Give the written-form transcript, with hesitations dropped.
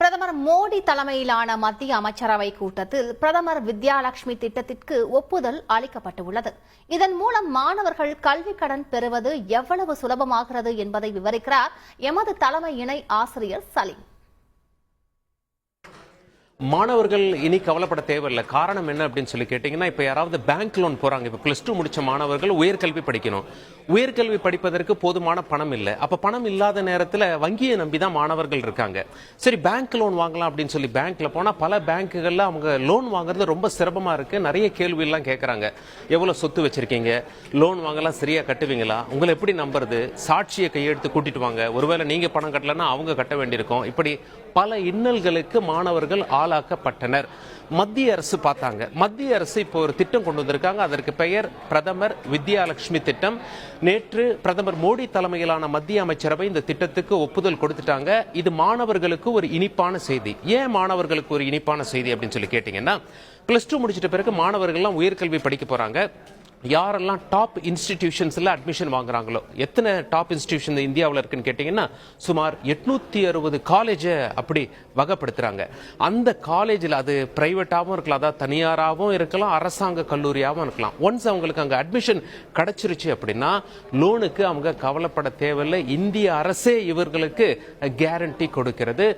பிரதமர் மோடி தலைமையிலான மத்திய அமைச்சரவை கூட்டத்தில் பிரதமர் வித்யாலட்சுமி திட்டத்திற்கு ஒப்புதல் அளிக்கப்பட்டுள்ளது. இதன் மூலம் மாணவர்கள் கல்விக் கடன் பெறுவது எவ்வளவு சுலபமாகிறது என்பதை விவரிக்கிறார் எமது தலைமை இணை ஆசிரியர் சலீம். மாணவர்கள் இனி கவலைப்பட தேவையில்லை. காரணம் என்ன அப்படின்னு சொல்லி கேட்டீங்கன்னா, இப்ப யாராவது பேங்க் லோன் போறாங்க. இப்ப +2 முடிச்ச மாணவர்கள் உயர்கல்வி படிக்கணும். உயர்கல்வி படிப்பதற்கு போதுமான பணம் இல்லை. அப்ப பணம் இல்லாத நேரத்தில் வங்கியை நம்பிதான் மாணவர்கள் இருக்காங்க. சரி, பேங்க் லோன் வாங்கலாம் அப்படின்னு சொல்லி பேங்க்ல போனா பல பேங்க்குகள்ல அவங்க லோன் வாங்குறது ரொம்ப சிரமமா இருக்கு. நிறைய கேள்வி எல்லாம் கேட்கறாங்க. எவ்வளவு சொத்து வச்சிருக்கீங்க, லோன் வாங்கலாம் சரியா கட்டுவீங்களா, உங்களை எப்படி நம்புறது, சாட்சியை கையெழுத்து கூட்டிட்டு வாங்க, ஒருவேளை நீங்க பணம் கட்டலன்னா அவங்க கட்ட வேண்டியிருக்கும். இப்படி பல இன்னல்களுக்கு மாணவர்கள் ஆளாக்கப்பட்டனர். மத்திய அரசு பார்த்தாங்க. மத்திய அரசு இப்போ ஒரு திட்டம் கொண்டு வந்திருக்காங்க. அதற்கு பெயர் பிரதமர் வித்யாலட்சுமி திட்டம். நேற்று பிரதமர் மோடி தலைமையிலான மத்திய அமைச்சரவை இந்த திட்டத்துக்கு ஒப்புதல் கொடுத்துட்டாங்க. இது மாணவர்களுக்கு ஒரு இனிப்பான செய்தி. ஏன் மாணவர்களுக்கு ஒரு இனிப்பான செய்தி அப்படின்னு சொல்லி கேட்டீங்கன்னா, +2 முடிச்சிட்ட பிறகு மாணவர்கள்லாம் உயர்கல்வி படிக்க போறாங்க. யாரெல்லாம் டாப் இன்ஸ்டிடியூஷன்ஸ்ல அட்மிஷன் வாங்குறாங்களோ, எத்தனை டாப் இன்ஸ்டிடியூஷன் இந்தியாவில் இருக்குன்னு கேட்டீங்கன்னா, சுமார் 860 காலேஜை அப்படி வகைப்படுத்துறாங்க. அந்த காலேஜில் அது பிரைவேட்டாகவும் இருக்கலாம், அதாவது தனியாராகவும் இருக்கலாம், அரசாங்க கல்லூரியாகவும் இருக்கலாம். ஒன்ஸ் அவங்களுக்கு அங்கே அட்மிஷன் கிடைச்சிருச்சு அப்படின்னா லோனுக்கு அவங்க கவலைப்பட தேவையில்லை. இந்திய அரசே இவர்களுக்கு கேரண்டி கொடுக்கிறது.